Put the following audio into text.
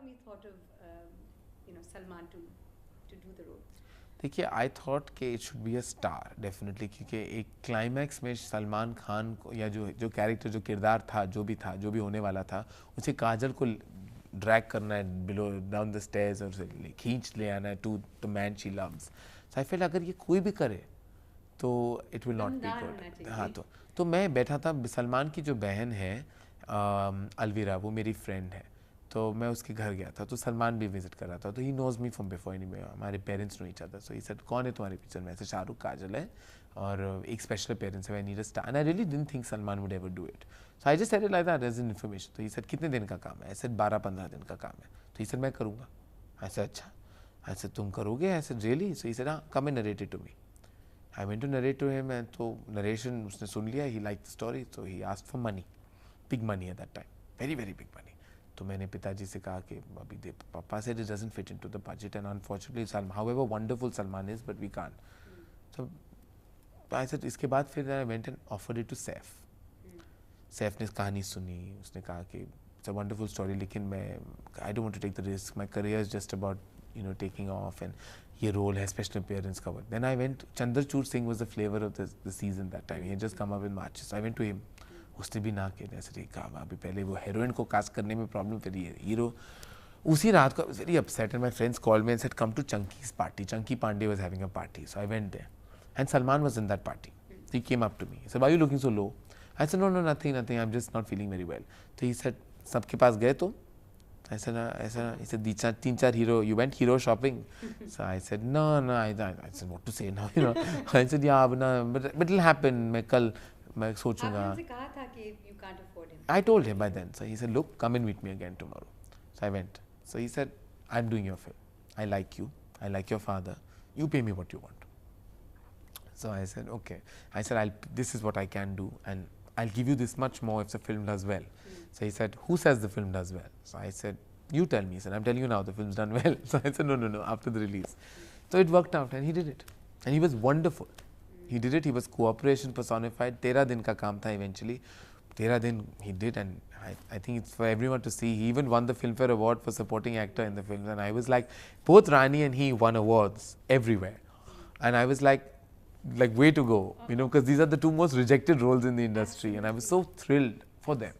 come you thought of Salman to do the role? देखिए I thought कि it should be a star definitely, क्योंकि एक climax में सलमान खान को या जो कैरेक्टर जो किरदार था जो भी होने वाला था, उसे काजल को ड्रैग करना है बिलो डाउन द स्टेयर्स और उसे खींच ले आना है to the man she loves. So I feel अगर ये कोई भी करे तो it will not be good. हाँ, तो मैं बैठा था. सलमान की जो बहन है अलविरा, वो मेरी फ्रेंड है, तो मैं उसके घर गया था, तो सलमान भी विजिट कर रहा था, तो he knows me from before any, हमारे parents know each other. So he said कौन है तुम्हारे पिक्चर में? ऐसे शाहरुख, काजल है और एक स्पेशल पेरेंट्स है, I need a star. And I really didn't think Salman would ever do it. So I just said it like that as an information. तो ही सेड कितने दिन का काम है? आई सेड 12-15 दिन का काम है. तो ही सेड मैं करूँगा. आई सेड अच्छा. आई सेड तुम करोगे? I said really? So he said हाँ, come and narrate it to me. I went to narrate to him and तो नरेशन उसने सुन लिया. He like the story, so he asked for money, big money at that time, very very big money. तो मैंने पिताजी से कहा कि अभी दे. पापा said it doesn't fit into the budget and unfortunately Salman, however wonderful Salman is, but we can't. So I said इसके बाद फिर I went and offered it to Saif. Saif ने कहानी सुनी, उसने कहा कि it's a wonderful story, लेकिन मैं I don't want to take the risk, my career is just about taking off and ये रोल है स्पेशल अपीयरेंस का. Then I went, Chandrachud Singh was the flavor of the season that time. He had just come up in March, so I went to him. उसने भी ना किया. ऐसे कहा अभी पहले वो हीरोइन को कास्ट करने में प्रॉब्लम, फिर ये हीरो. उसी रात को very upset and my friends called me and said come to Chunky's party. Chunky Pandey was having a party, so I went there and Salman was in that party. He came up to me, said why are you looking so low? I said no no nothing I am just not feeling very well. तो he said सबके पास गए तो ऐसा 3-4 hero, you went hero shopping? So I said no, I said what to say now, I said yeah, but it'll happen, मैं कल मैं सोचूंगा. आपने उनसे कहा था कि you can't afford him. I told him by then. So he said, look, come and meet me again tomorrow. So I went. So he said, I'm doing your film. I like you. I like your father. You pay me what you want. So I said, okay. I said, this is what I can do, and I'll give you this much more if the film does well. So he said, who says the film does well? So I said, you tell me. He said, I'm telling you now, the film's done well. So I said, no, after the release. So it worked out, and he did it. And he was wonderful. He did it. He was cooperation personified. 13 दिन का काम था eventually. 13 दिन he did, and I think it's for everyone to see. He even won the Filmfare Award for supporting actor in the film, and I was like, both Rani and he won awards everywhere, and I was like way to go, because these are the two most rejected roles in the industry, and I was so thrilled for them.